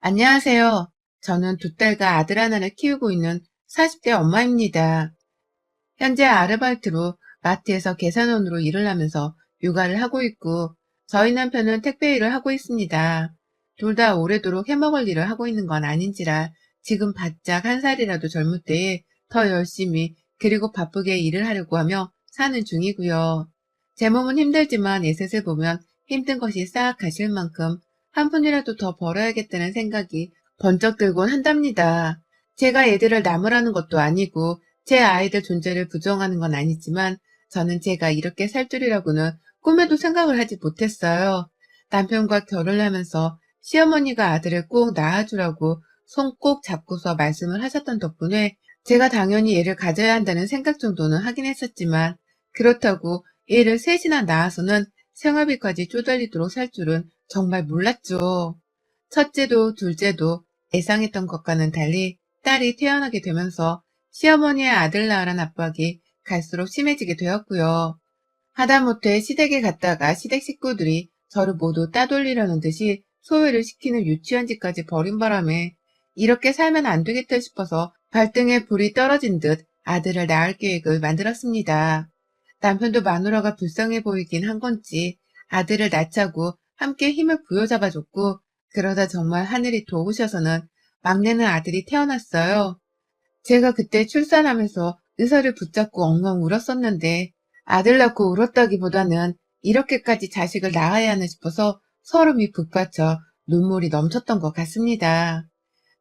안녕하세요. 저는 두 딸과 아들 하나를 키우고 있는 40대 엄마입니다. 현재 아르바이트로 마트에서 계산원으로 일을 하면서 육아를 하고 있고, 저희 남편은 택배 일을 하고 있습니다. 둘 다 오래도록 해먹을 일을 하고 있는 건 아닌지라 지금 바짝 한 살이라도 젊을 때에 더 열심히 그리고 바쁘게 일을 하려고 하며 사는 중이고요. 제 몸은 힘들지만 예셋을 보면 힘든 것이 싹 가실 만큼 한 푼이라도 더 벌어야겠다는 생각이 번쩍 들곤 한답니다. 제가 애들을 나무라는 것도 아니고 제 아이들 존재를 부정하는 건 아니지만 저는 제가 이렇게 살 줄이라고는 꿈에도 생각을 하지 못했어요. 남편과 결혼을 하면서 시어머니가 아들을 꼭 낳아주라고 손 꼭 잡고서 말씀을 하셨던 덕분에 제가 당연히 애를 가져야 한다는 생각 정도는 하긴 했었지만 그렇다고 애를 셋이나 낳아서는 생활비까지 쪼달리도록 살 줄은 정말 몰랐죠. 첫째도 둘째도 예상했던 것과는 달리 딸이 태어나게 되면서 시어머니의 아들 낳으란 압박이 갈수록 심해지게 되었고요. 하다못해 시댁에 갔다가 시댁 식구들이 저를 모두 따돌리려는 듯이 소외를 시키는 유치한 짓까지 벌인 바람에 이렇게 살면 안 되겠다 싶어서 발등에 불이 떨어진 듯 아들을 낳을 계획을 만들었습니다. 남편도 마누라가 불쌍해 보이긴 한 건지 아들을 낳자고 함께 힘을 부여잡아줬고, 그러다 정말 하늘이 도우셔서는 막내는 아들이 태어났어요. 제가 그때 출산하면서 의사를 붙잡고 엉엉 울었었는데 아들 낳고 울었다기보다는 이렇게까지 자식을 낳아야 하나 싶어서 서름이 북받쳐 눈물이 넘쳤던 것 같습니다.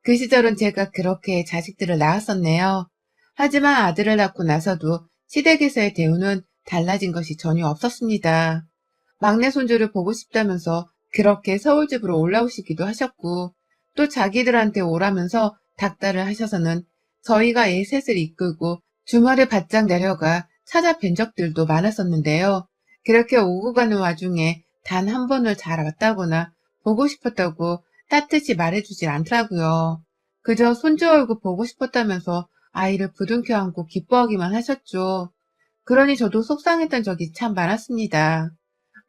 그 시절은 제가 그렇게 자식들을 낳았었네요. 하지만 아들을 낳고 나서도 시댁에서의 대우는 달라진 것이 전혀 없었습니다. 막내 손주를 보고 싶다면서 그렇게 서울집으로 올라오시기도 하셨고, 또 자기들한테 오라면서 닥달을 하셔서는 저희가 애 셋을 이끌고 주말에 바짝 내려가 찾아뵌 적들도 많았었는데요. 그렇게 오고 가는 와중에 단 한 번을 잘 왔다거나 보고 싶었다고 따뜻이 말해주질 않더라고요. 그저 손주 얼굴 보고 싶었다면서 아이를 부둥켜 안고 기뻐하기만 하셨죠. 그러니 저도 속상했던 적이 참 많았습니다.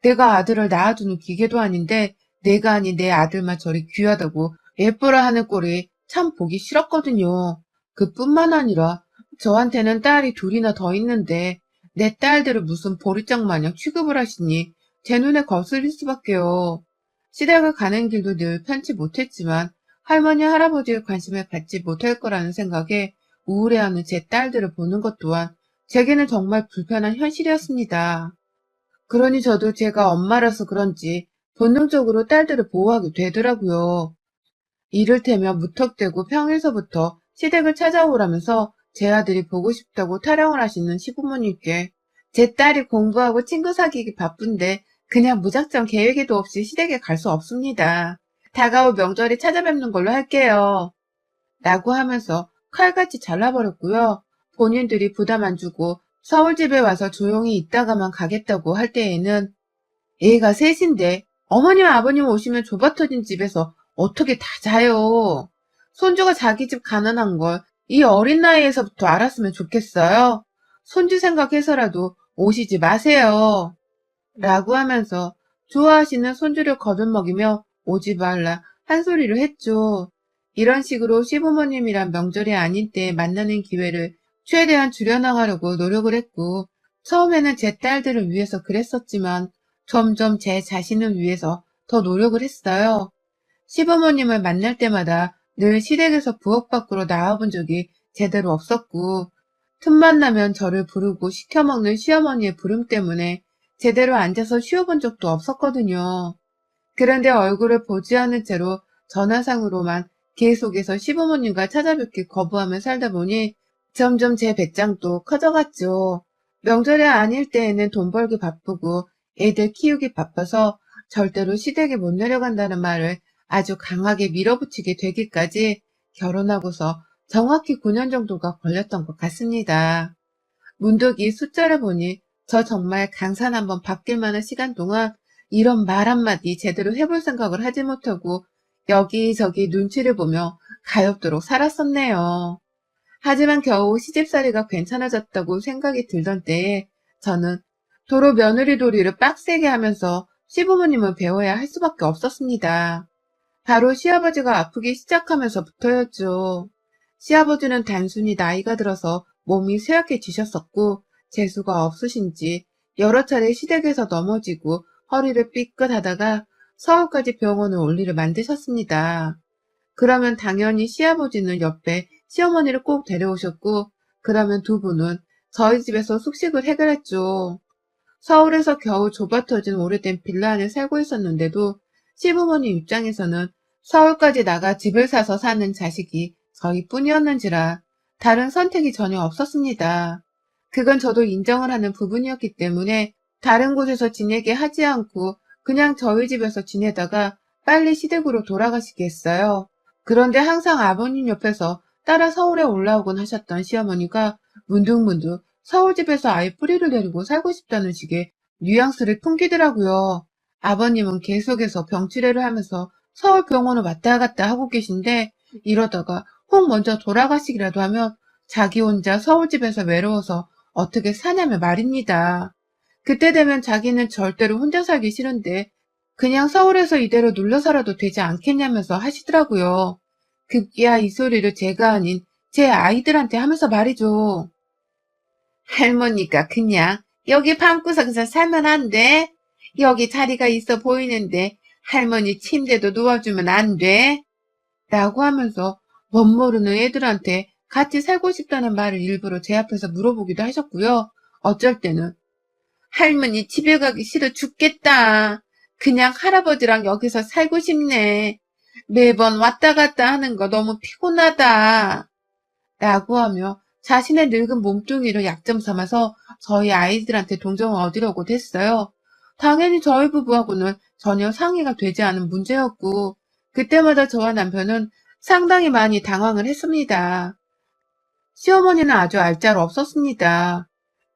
내가 아들을 낳아주는 기계도 아닌데 내가 아닌 내 아들만 저리 귀하다고 예쁘라 하는 꼴이 참 보기 싫었거든요. 그뿐만 아니라 저한테는 딸이 둘이나 더 있는데 내 딸들을 무슨 보리장 마냥 취급을 하시니 제 눈에 거슬릴 수밖에요. 시댁을 가는 길도 늘 편치 못했지만 할머니 할아버지의 관심을 받지 못할 거라는 생각에 우울해하는 제 딸들을 보는 것 또한 제게는 정말 불편한 현실이었습니다. 그러니 저도 제가 엄마라서 그런지 본능적으로 딸들을 보호하게 되더라고요. 이를테면 무턱대고 평일서부터 시댁을 찾아오라면서 제 아들이 보고 싶다고 타령을 하시는 시부모님께 제 딸이 공부하고 친구 사귀기 바쁜데 그냥 무작정 계획에도 없이 시댁에 갈 수 없습니다. 다가올 명절에 찾아뵙는 걸로 할게요. 라고 하면서 칼같이 잘라버렸고요. 본인들이 부담 안 주고 서울집에 와서 조용히 있다가만 가겠다고 할 때에는 애가 셋인데 어머님 아버님 오시면 좁아터진 집에서 어떻게 다 자요. 손주가 자기 집 가난한 걸 이 어린 나이에서부터 알았으면 좋겠어요. 손주 생각해서라도 오시지 마세요. 라고 하면서 좋아하시는 손주를 거듭먹이며 오지 말라 한 소리를 했죠. 이런 식으로 시부모님이란 명절이 아닌 때에 만나는 기회를 최대한 줄여나가려고 노력을 했고, 처음에는 제 딸들을 위해서 그랬었지만 점점 제 자신을 위해서 더 노력을 했어요. 시부모님을 만날 때마다 늘 시댁에서 부엌 밖으로 나와본 적이 제대로 없었고, 틈만 나면 저를 부르고 시켜먹는 시어머니의 부름 때문에 제대로 앉아서 쉬어본 적도 없었거든요. 그런데 얼굴을 보지 않은 채로 전화상으로만 계속해서 시부모님과 찾아뵙기 거부하며 살다 보니 점점 제 배짱도 커져갔죠. 명절이 아닐 때에는 돈 벌기 바쁘고 애들 키우기 바빠서 절대로 시댁에 못 내려간다는 말을 아주 강하게 밀어붙이게 되기까지 결혼하고서 정확히 9년 정도가 걸렸던 것 같습니다. 문득 이 숫자를 보니 저 정말 강산 한번 바뀔 만한 시간 동안 이런 말 한마디 제대로 해볼 생각을 하지 못하고 여기저기 눈치를 보며 가엾도록 살았었네요. 하지만 겨우 시집살이가 괜찮아졌다고 생각이 들던 때에 저는 도로 며느리 도리를 빡세게 하면서 시부모님을 배워야 할 수밖에 없었습니다. 바로 시아버지가 아프기 시작하면서부터였죠. 시아버지는 단순히 나이가 들어서 몸이 쇠약해지셨었고 재수가 없으신지 여러 차례 시댁에서 넘어지고 허리를 삐끗하다가 서울까지 병원을 올 일을 만드셨습니다. 그러면 당연히 시아버지는 옆에 시어머니를 꼭 데려오셨고 그러면 두 분은 저희 집에서 숙식을 해결했죠. 서울에서 겨우 좁아터진 오래된 빌라 안에 살고 있었는데도 시부모님 입장에서는 서울까지 나가 집을 사서 사는 자식이 저희뿐이었는지라 다른 선택이 전혀 없었습니다. 그건 저도 인정을 하는 부분이었기 때문에 다른 곳에서 지내게 하지 않고 그냥 저희 집에서 지내다가 빨리 시댁으로 돌아가시게 했어요. 그런데 항상 아버님 옆에서 따라 서울에 올라오곤 하셨던 시어머니가 문득문득 서울집에서 아예 뿌리를 내리고 살고 싶다는 식의 뉘앙스를 풍기더라고요. 아버님은 계속해서 병치레를 하면서 서울 병원을 왔다 갔다 하고 계신데 이러다가 혹 먼저 돌아가시기라도 하면 자기 혼자 서울집에서 외로워서 어떻게 사냐며 말입니다. 그때 되면 자기는 절대로 혼자 살기 싫은데 그냥 서울에서 이대로 눌러 살아도 되지 않겠냐면서 하시더라고요. 급기야 이 소리를 제가 아닌 제 아이들한테 하면서 말이죠. 할머니가 그냥 여기 방구석에서 살면 안 돼? 여기 자리가 있어 보이는데 할머니 침대도 누워주면 안 돼? 라고 하면서 멋모르는 애들한테 같이 살고 싶다는 말을 일부러 제 앞에서 물어보기도 하셨고요. 어쩔 때는 할머니 집에 가기 싫어 죽겠다. 그냥 할아버지랑 여기서 살고 싶네. 매번 왔다 갔다 하는 거 너무 피곤하다. 라고 하며 자신의 늙은 몸뚱이를 약점 삼아서 저희 아이들한테 동정을 얻으려고 했어요. 당연히 저희 부부하고는 전혀 상의가 되지 않은 문제였고 그때마다 저와 남편은 상당히 많이 당황을 했습니다. 시어머니는 아주 알짤 없었습니다.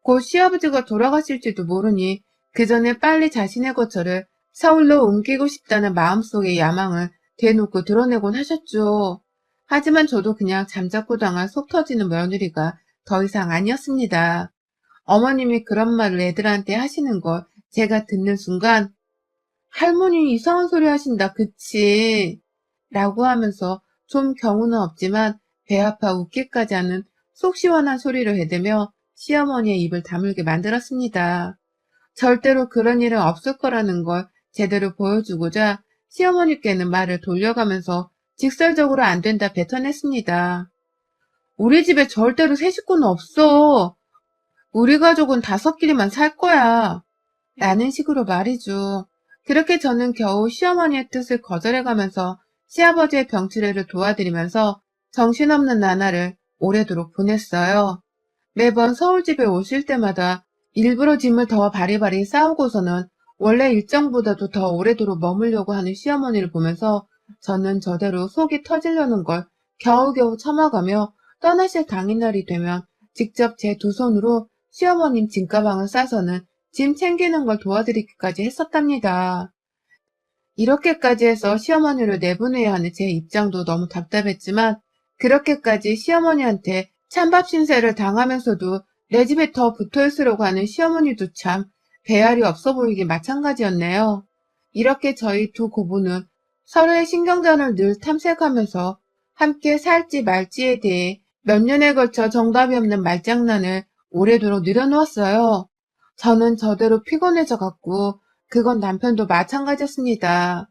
곧 시아버지가 돌아가실지도 모르니 그 전에 빨리 자신의 거처를 서울로 옮기고 싶다는 마음속의 야망을 대놓고 드러내곤 하셨죠. 하지만 저도 그냥 잠자코 당한 속 터지는 며느리가 더 이상 아니었습니다. 어머님이 그런 말을 애들한테 하시는 걸 제가 듣는 순간 할머니 이상한 소리 하신다 그치? 라고 하면서 좀 경우는 없지만 배 아파 웃기까지 하는 속 시원한 소리를 해대며 시어머니의 입을 다물게 만들었습니다. 절대로 그런 일은 없을 거라는 걸 제대로 보여주고자 시어머니께는 말을 돌려가면서 직설적으로 안 된다 뱉어냈습니다. 우리 집에 절대로 새 식구는 없어. 우리 가족은 5끼리만 살 거야. 라는 식으로 말이죠. 그렇게 저는 겨우 시어머니의 뜻을 거절해가면서 시아버지의 병치레를 도와드리면서 정신없는 나날을 오래도록 보냈어요. 매번 서울집에 오실 때마다 일부러 짐을 더 바리바리 싸우고서는 원래 일정보다도 더 오래도록 머물려고 하는 시어머니를 보면서 저는 저대로 속이 터지려는 걸 겨우겨우 참아가며 떠나실 당일날이 되면 직접 제 두 손으로 시어머님 짐가방을 싸서는 짐 챙기는 걸 도와드리기까지 했었답니다. 이렇게까지 해서 시어머니를 내보내야 하는 제 입장도 너무 답답했지만 그렇게까지 시어머니한테 찬밥 신세를 당하면서도 내 집에 더 붙어있으려고 하는 시어머니도 참 배알이 없어 보이기 마찬가지였네요. 이렇게 저희 두 고부는 서로의 신경전을 늘 탐색하면서 함께 살지 말지에 대해 몇 년에 걸쳐 정답이 없는 말장난을 오래도록 늘여놓았어요. 저는 저대로 피곤해져 갔고 그건 남편도 마찬가지였습니다.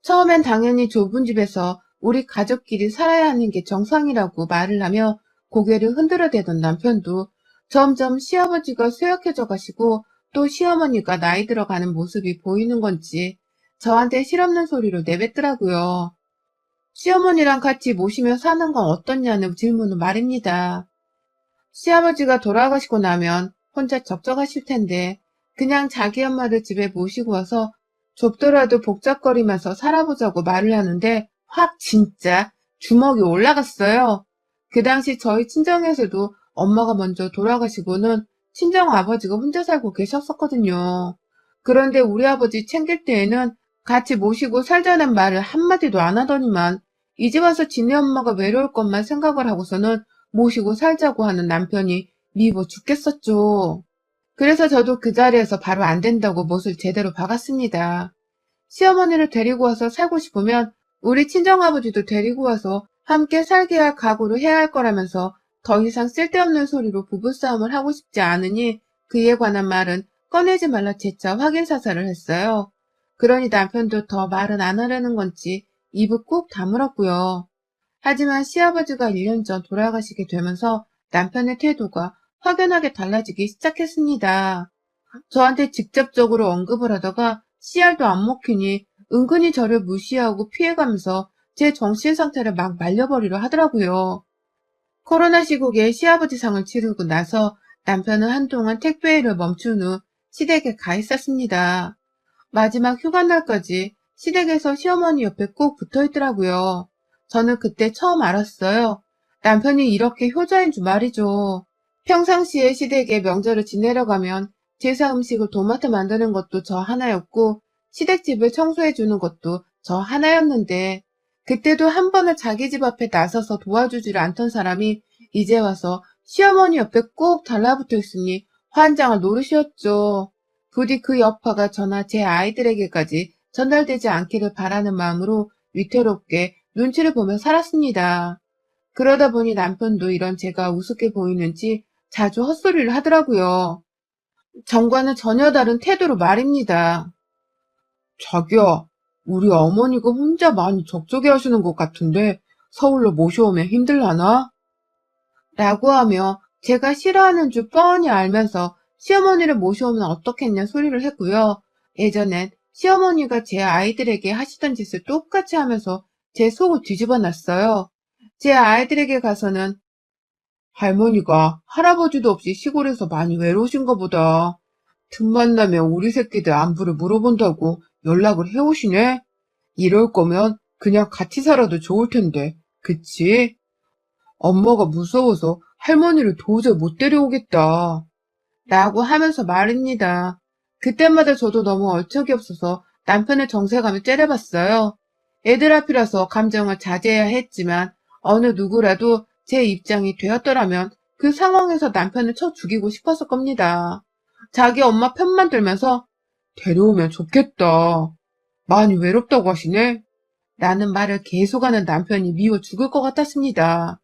처음엔 당연히 좁은 집에서 우리 가족끼리 살아야 하는 게 정상이라고 말을 하며 고개를 흔들어대던 남편도 점점 시아버지가 쇠약해져 가시고 또 시어머니가 나이 들어가는 모습이 보이는 건지 저한테 실없는 소리를 내뱉더라고요. 시어머니랑 같이 모시며 사는 건 어떻냐는 질문은 말입니다. 시아버지가 돌아가시고 나면 혼자 적적하실 텐데 그냥 자기 엄마를 집에 모시고 와서 좁더라도 복잡거리면서 살아보자고 말을 하는데 확 진짜 주먹이 올라갔어요. 그 당시 저희 친정에서도 엄마가 먼저 돌아가시고는 친정 아버지가 혼자 살고 계셨었거든요. 그런데 우리 아버지 챙길 때에는 같이 모시고 살자는 말을 한마디도 안 하더니만 이제 와서 지네 엄마가 외로울 것만 생각을 하고서는 모시고 살자고 하는 남편이 미워 죽겠었죠. 그래서 저도 그 자리에서 바로 안 된다고 못을 제대로 박았습니다. 시어머니를 데리고 와서 살고 싶으면 우리 친정아버지도 데리고 와서 함께 살게 할 각오를 해야 할 거라면서 더 이상 쓸데없는 소리로 부부싸움을 하고 싶지 않으니 그에 관한 말은 꺼내지 말라 재차 확인 사살을 했어요. 그러니 남편도 더 말은 안 하려는 건지 입을 꾹 다물었고요. 하지만 시아버지가 1년 전 돌아가시게 되면서 남편의 태도가 확연하게 달라지기 시작했습니다. 저한테 직접적으로 언급을 하다가 씨알도 안 먹히니 은근히 저를 무시하고 피해가면서 제 정신 상태를 막 말려버리려 하더라고요. 코로나 시국에 시아버지 상을 치르고 나서 남편은 한동안 택배 일을 멈춘 후 시댁에 가 있었습니다. 마지막 휴가 날까지 시댁에서 시어머니 옆에 꼭 붙어 있더라고요. 저는 그때 처음 알았어요. 남편이 이렇게 효자인 줄 말이죠. 평상시에 시댁에 명절을 지내러 가면 제사 음식을 도맡아 만드는 것도 저 하나였고 시댁집을 청소해 주는 것도 저 하나였는데 그때도 한 번을 자기 집 앞에 나서서 도와주지를 않던 사람이 이제 와서 시어머니 옆에 꼭 달라붙어 있으니 환장을 노릇이었죠. 부디 그 여파가 저나 제 아이들에게까지 전달되지 않기를 바라는 마음으로 위태롭게 눈치를 보며 살았습니다. 그러다 보니 남편도 이런 제가 우습게 보이는지 자주 헛소리를 하더라고요. 전과는 전혀 다른 태도로 말입니다. 자기야, 우리 어머니가 혼자 많이 적적해 하시는 것 같은데 서울로 모셔오면 힘들라나? 라고 하며 제가 싫어하는 줄 뻔히 알면서 시어머니를 모셔오면 어떻겠냐 소리를 했고요. 예전엔 시어머니가 제 아이들에게 하시던 짓을 똑같이 하면서 제 속을 뒤집어 놨어요. 제 아이들에게 가서는 할머니가 할아버지도 없이 시골에서 많이 외로우신가 보다. 틈만 나면 우리 새끼들 안부를 물어본다고 연락을 해오시네? 이럴 거면 그냥 같이 살아도 좋을 텐데, 그치? 엄마가 무서워서 할머니를 도저히 못 데려오겠다. 라고 하면서 말입니다. 그때마다 저도 너무 얼척이 없어서 남편의 정색감을 째려봤어요. 애들 앞이라서 감정을 자제해야 했지만 어느 누구라도 제 입장이 되었더라면 그 상황에서 남편을 쳐 죽이고 싶었을 겁니다. 자기 엄마 편만 들면서 데려오면 좋겠다. 많이 외롭다고 하시네? 라는 말을 계속하는 남편이 미워 죽을 것 같았습니다.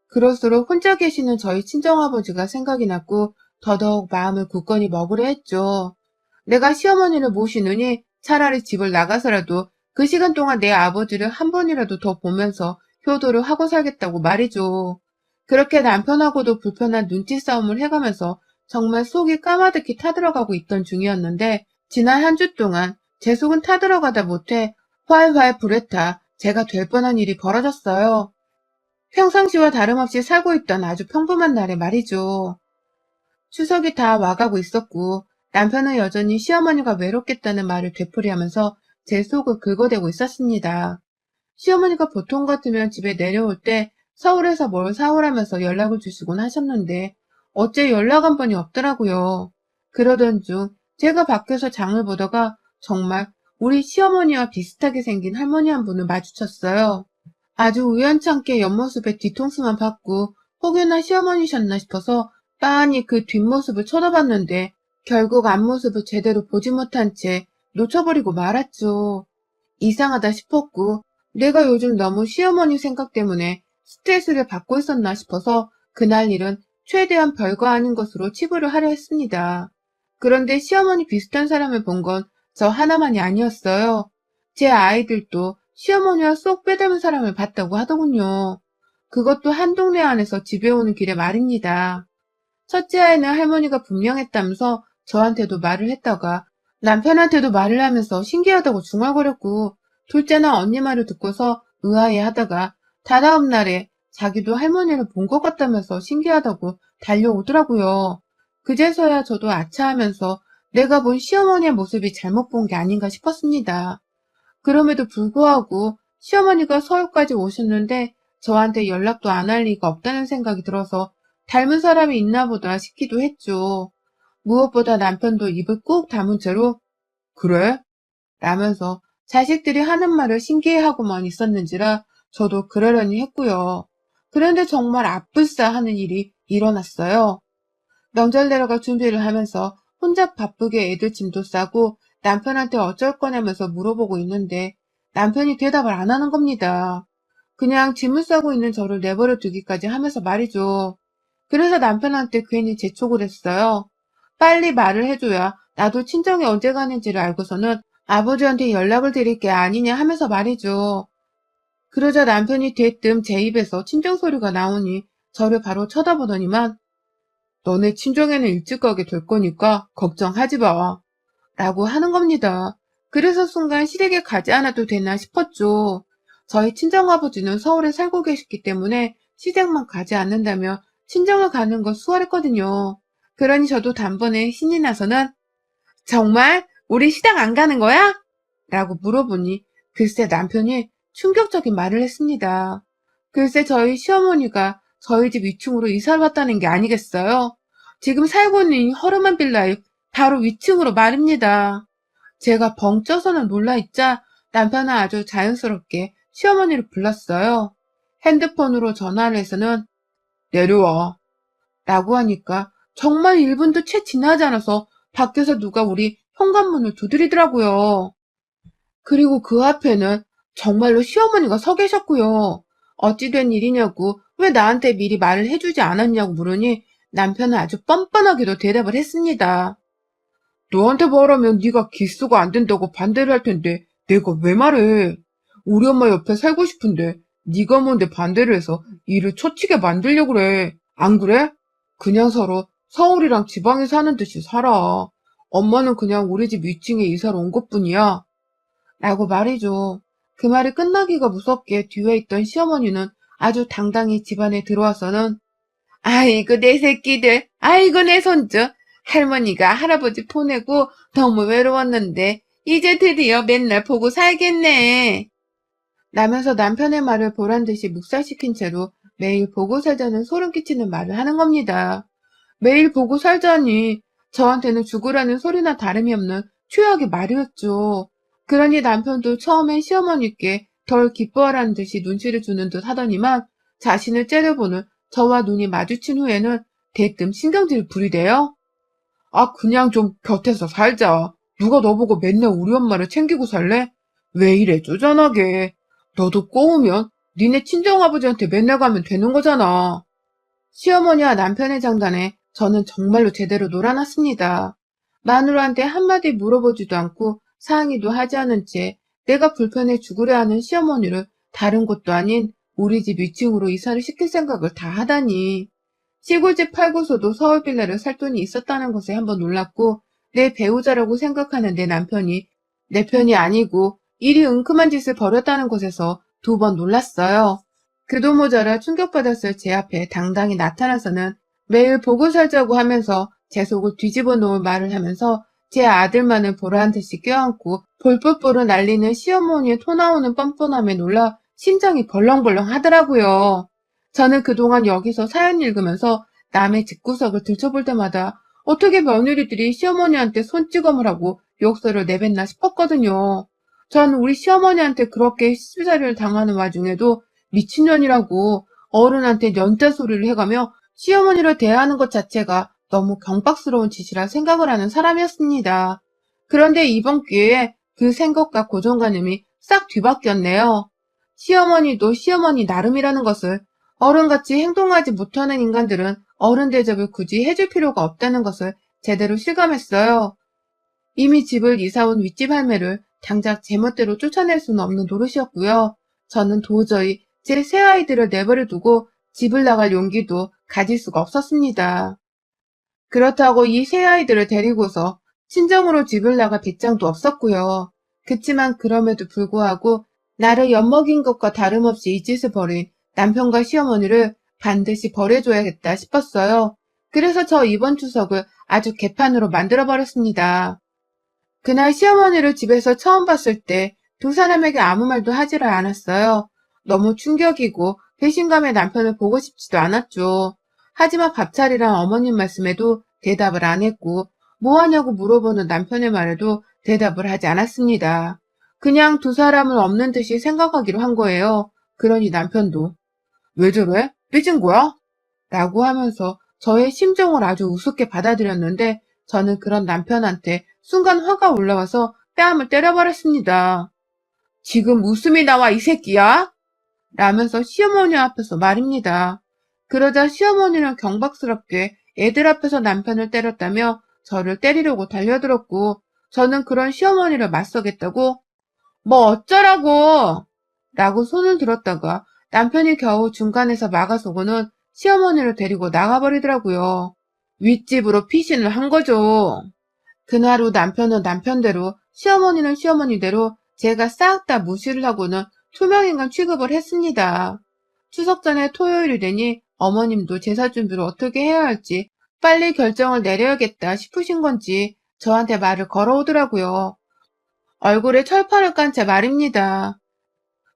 그럴수록 혼자 계시는 저희 친정아버지가 생각이 났고 더더욱 마음을 굳건히 먹으려 했죠. 내가 시어머니를 모시느니 차라리 집을 나가서라도 그 시간 동안 내 아버지를 한 번이라도 더 보면서 효도를 하고 살겠다고 말이죠. 그렇게 남편하고도 불편한 눈치 싸움을 해가면서 정말 속이 까마득히 타들어가고 있던 중이었는데 지난 한 주 동안 제 속은 타들어가다 못해 활활 불에 타 제가 될 뻔한 일이 벌어졌어요. 평상시와 다름없이 살고 있던 아주 평범한 날에 말이죠. 추석이 다 와가고 있었고 남편은 여전히 시어머니가 외롭겠다는 말을 되풀이하면서 제 속을 긁어대고 있었습니다. 시어머니가 보통 같으면 집에 내려올 때 서울에서 뭘 사오라면서 연락을 주시곤 하셨는데 어째 연락 한 번이 없더라고요. 그러던 중 제가 밖에서 장을 보다가 정말 우리 시어머니와 비슷하게 생긴 할머니 한 분을 마주쳤어요. 아주 우연찮게 옆모습에 뒤통수만 받고 혹여나 시어머니셨나 싶어서 빤히 그 뒷모습을 쳐다봤는데 결국 앞모습을 제대로 보지 못한 채 놓쳐버리고 말았죠. 이상하다 싶었고 내가 요즘 너무 시어머니 생각 때문에 스트레스를 받고 있었나 싶어서 그날 일은 최대한 별거 아닌 것으로 치부를 하려 했습니다. 그런데 시어머니 비슷한 사람을 본 건 저 하나만이 아니었어요. 제 아이들도 시어머니와 쏙 빼닮은 사람을 봤다고 하더군요. 그것도 한 동네 안에서 집에 오는 길에 말입니다. 첫째 아이는 할머니가 분명했다면서 저한테도 말을 했다가 남편한테도 말을 하면서 신기하다고 중얼거렸고 둘째는 언니 말을 듣고서 의아해 하다가 다다음 날에 자기도 할머니를 본 것 같다면서 신기하다고 달려오더라고요. 그제서야 저도 아차하면서 내가 본 시어머니의 모습이 잘못 본 게 아닌가 싶었습니다. 그럼에도 불구하고 시어머니가 서울까지 오셨는데 저한테 연락도 안 할 리가 없다는 생각이 들어서 닮은 사람이 있나 보다 싶기도 했죠. 무엇보다 남편도 입을 꾹 다문 채로 그래? 라면서 자식들이 하는 말을 신기해하고만 있었는지라 저도 그러려니 했고요. 그런데 정말 아뿔싸 하는 일이 일어났어요. 명절 내려갈 준비를 하면서 혼자 바쁘게 애들 짐도 싸고 남편한테 어쩔 거냐면서 물어보고 있는데 남편이 대답을 안 하는 겁니다. 그냥 짐을 싸고 있는 저를 내버려 두기까지 하면서 말이죠. 그래서 남편한테 괜히 재촉을 했어요. 빨리 말을 해줘야 나도 친정에 언제 가는지를 알고서는 아버지한테 연락을 드릴 게 아니냐 하면서 말이죠. 그러자 남편이 대뜸 제 입에서 친정 소리가 나오니 저를 바로 쳐다보더니만 너네 친정에는 일찍 가게 될 거니까 걱정하지 마. 라고 하는 겁니다. 그래서 순간 시댁에 가지 않아도 되나 싶었죠. 저희 친정아버지는 서울에 살고 계시기 때문에 시댁만 가지 않는다면 친정을 가는 건 수월했거든요. 그러니 저도 단번에 신이 나서는 정말 우리 시댁 안 가는 거야? 라고 물어보니 글쎄 남편이 충격적인 말을 했습니다. 글쎄 저희 시어머니가 저희 집 위층으로 이사를 왔다는 게 아니겠어요? 지금 살고 있는 이 허름한 빌라의 바로 위층으로 말입니다. 제가 벙 쪄서는 놀라있자 남편은 아주 자연스럽게 시어머니를 불렀어요. 핸드폰으로 전화를 해서는 내려와 라고 하니까 정말 1분도 채 지나지 않아서 밖에서 누가 우리 현관문을 두드리더라고요. 그리고 그 앞에는 정말로 시어머니가 서 계셨고요. 어찌 된 일이냐고 왜 나한테 미리 말을 해주지 않았냐고 물으니 남편은 아주 뻔뻔하게도 대답을 했습니다. 너한테 말하면 네가 기수가 안 된다고 반대를 할 텐데 내가 왜 말해? 우리 엄마 옆에 살고 싶은데 네가 뭔데 반대를 해서 일을 초치게 만들려고 그래. 안 그래? 그냥 서로 서울이랑 지방에 사는 듯이 살아. 엄마는 그냥 우리 집 위층에 이사를 온 것뿐이야. 라고 말이죠. 그 말이 끝나기가 무섭게 뒤에 있던 시어머니는 아주 당당히 집안에 들어와서는 아이고 내 새끼들, 아이고 내 손주, 할머니가 할아버지 보내고 너무 외로웠는데 이제 드디어 맨날 보고 살겠네. 라면서 남편의 말을 보란듯이 묵살시킨 채로 매일 보고 살자는 소름 끼치는 말을 하는 겁니다. 매일 보고 살자니 저한테는 죽으라는 소리나 다름이 없는 최악의 말이었죠. 그러니 남편도 처음엔 시어머니께 덜 기뻐하라는 듯이 눈치를 주는 듯 하더니만 자신을 째려보는 저와 눈이 마주친 후에는 대뜸 신경질을 부리대요. 아, 그냥 좀 곁에서 살자. 누가 너보고 맨날 우리 엄마를 챙기고 살래? 왜 이래 쪼잔하게. 너도 꼬우면 니네 친정아버지한테 맨날 가면 되는 거잖아. 시어머니와 남편의 장단에 저는 정말로 제대로 놀아났습니다. 마누라한테 한마디 물어보지도 않고 상의도 하지 않은 채 내가 불편해 죽으려 하는 시어머니를 다른 곳도 아닌 우리 집 위층으로 이사를 시킬 생각을 다 하다니. 시골집 팔고서도 서울 빌라를 살 돈이 있었다는 것에 한번 놀랐고 내 배우자라고 생각하는 내 남편이 내 편이 아니고 이리 은큼한 짓을 벌였다는 것에서 2번 놀랐어요. 그도 모자라 충격받았을 제 앞에 당당히 나타나서는 매일 보고 살자고 하면서 제 속을 뒤집어 놓을 말을 하면서 제 아들만을 보라한 듯이 껴안고 볼뿔보를 날리는 시어머니의 토 나오는 뻔뻔함에 놀라 심장이 벌렁벌렁 하더라고요. 저는 그동안 여기서 사연 읽으면서 남의 집구석을 들춰볼 때마다 어떻게 며느리들이 시어머니한테 손찌검을 하고 욕설을 내뱉나 싶었거든요. 전 우리 시어머니한테 그렇게 시집살이를 당하는 와중에도 미친년이라고 어른한테 연자 소리를 해가며 시어머니를 대하는 것 자체가 너무 경박스러운 짓이라 생각을 하는 사람이었습니다. 그런데 이번 기회에 그 생각과 고정관념이 싹 뒤바뀌었네요. 시어머니도 시어머니 나름이라는 것을 어른같이 행동하지 못하는 인간들은 어른 대접을 굳이 해줄 필요가 없다는 것을 제대로 실감했어요. 이미 집을 이사온 윗집 할매를 당장 제멋대로 쫓아낼 수는 없는 노릇이었고요. 저는 도저히 제 새 아이들을 내버려 두고 집을 나갈 용기도 가질 수가 없었습니다. 그렇다고 이 새 아이들을 데리고서 친정으로 집을 나갈 배짱도 없었고요. 그치만 그럼에도 불구하고 나를 엿먹인 것과 다름없이 이 짓을 벌인 남편과 시어머니를 반드시 벌해줘야겠다 싶었어요. 그래서 저 이번 추석을 아주 개판으로 만들어버렸습니다. 그날 시어머니를 집에서 처음 봤을 때 두 사람에게 아무 말도 하지를 않았어요. 너무 충격이고 배신감에 남편을 보고 싶지도 않았죠. 하지만 밥 차리란 어머님 말씀에도 대답을 안 했고 뭐 하냐고 물어보는 남편의 말에도 대답을 하지 않았습니다. 그냥 두 사람은 없는 듯이 생각하기로 한 거예요. 그러니 남편도 왜 저래? 삐진 거야? 라고 하면서 저의 심정을 아주 우습게 받아들였는데 저는 그런 남편한테 순간 화가 올라와서 뺨을 때려버렸습니다. 지금 웃음이 나와 이 새끼야? 라면서 시어머니 앞에서 말입니다. 그러자 시어머니는 경박스럽게 애들 앞에서 남편을 때렸다며 저를 때리려고 달려들었고, 저는 그런 시어머니를 맞서겠다고 뭐 어쩌라고 라고 손을 들었다가 남편이 겨우 중간에서 막아서고는 시어머니를 데리고 나가버리더라고요. 윗집으로 피신을 한 거죠. 그날 후 남편은 남편대로, 시어머니는 시어머니대로 제가 싹 다 무시를 하고는 투명인간 취급을 했습니다. 추석 전에 토요일이 되니 어머님도 제사 준비를 어떻게 해야 할지 빨리 결정을 내려야겠다 싶으신 건지 저한테 말을 걸어오더라고요. 얼굴에 철판을 깐 채 말입니다.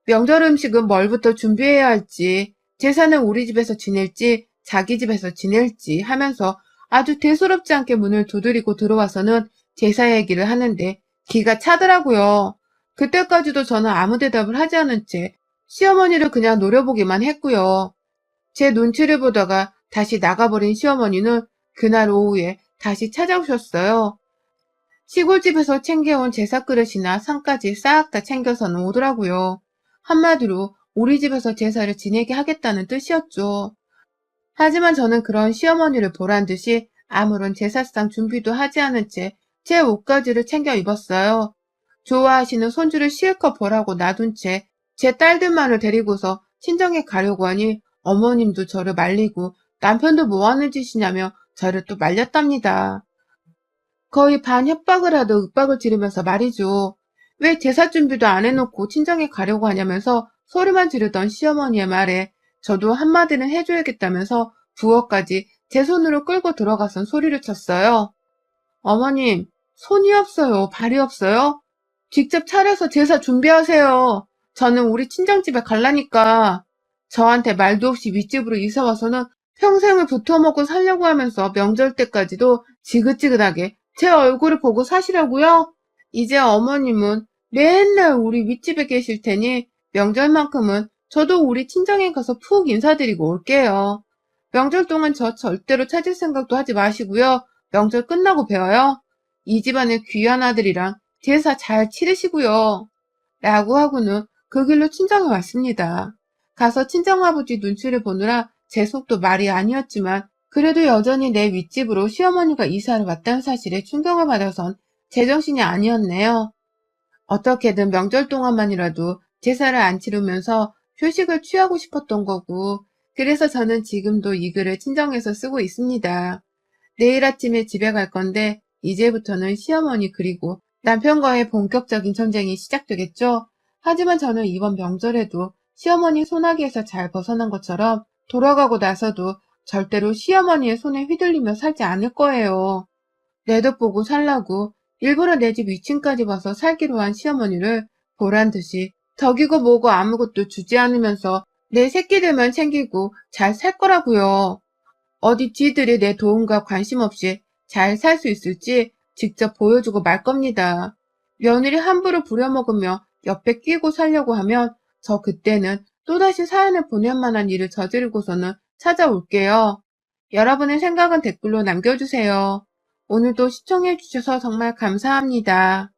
명절 음식은 뭘부터 준비해야 할지, 제사는 우리 집에서 지낼지 자기 집에서 지낼지 하면서 아주 대수롭지 않게 문을 두드리고 들어와서는 제사 얘기를 하는데 기가 차더라고요. 그때까지도 저는 아무 대답을 하지 않은 채 시어머니를 그냥 노려보기만 했고요. 제 눈치를 보다가 다시 나가버린 시어머니는 그날 오후에 다시 찾아오셨어요. 시골집에서 챙겨온 제사 그릇이나 상까지 싹 다 챙겨서는 오더라고요. 한마디로 우리 집에서 제사를 지내게 하겠다는 뜻이었죠. 하지만 저는 그런 시어머니를 보란 듯이 아무런 제사상 준비도 하지 않은 채 제 옷가지를 챙겨 입었어요. 좋아하시는 손주를 실컷 보라고 놔둔 채 제 딸들만을 데리고서 친정에 가려고 하니 어머님도 저를 말리고 남편도 뭐 하는 짓이냐며 저를 또 말렸답니다. 거의 반협박을 하듯 윽박을 지르면서 말이죠. 왜 제사 준비도 안 해놓고 친정에 가려고 하냐면서 소리만 지르던 시어머니의 말에 저도 한마디는 해줘야겠다면서 부엌까지 제 손으로 끌고 들어가선 소리를 쳤어요. 어머님, 손이 없어요. 발이 없어요? 직접 차려서 제사 준비하세요. 저는 우리 친정집에 갈라니까. 저한테 말도 없이 윗집으로 이사와서는 평생을 붙어먹고 살려고 하면서 명절 때까지도 지긋지긋하게 제 얼굴을 보고 사시라고요? 이제 어머님은 맨날 우리 윗집에 계실 테니 명절만큼은 저도 우리 친정에 가서 푹 인사드리고 올게요. 명절 동안 저 절대로 찾을 생각도 하지 마시고요. 명절 끝나고 뵈어요. 이 집안의 귀한 아들이랑 제사 잘 치르시고요. 라고 하고는 그 길로 친정에 왔습니다. 가서 친정아버지 눈치를 보느라 제 속도 말이 아니었지만 그래도 여전히 내 윗집으로 시어머니가 이사를 왔다는 사실에 충격을 받아선 제정신이 아니었네요. 어떻게든 명절 동안만이라도 제사를 안 치르면서 휴식을 취하고 싶었던 거고, 그래서 저는 지금도 이 글을 친정에서 쓰고 있습니다. 내일 아침에 집에 갈 건데 이제부터는 시어머니 그리고 남편과의 본격적인 전쟁이 시작되겠죠. 하지만 저는 이번 명절에도 시어머니 소나기에서 잘 벗어난 것처럼 돌아가고 나서도 절대로 시어머니의 손에 휘둘리며 살지 않을 거예요. 내 돈 보고 살라고 일부러 내 집 위층까지 와서 살기로 한 시어머니를 보란 듯이 덕이고 뭐고 아무것도 주지 않으면서 내 새끼들만 챙기고 잘 살 거라고요. 어디 지들이 내 도움과 관심 없이 잘 살 수 있을지 직접 보여주고 말 겁니다. 며느리 함부로 부려먹으며 옆에 끼고 살려고 하면 저 그때는 또다시 사연을 보낼 만한 일을 저지르고서는 찾아올게요. 여러분의 생각은 댓글로 남겨주세요. 오늘도 시청해주셔서 정말 감사합니다.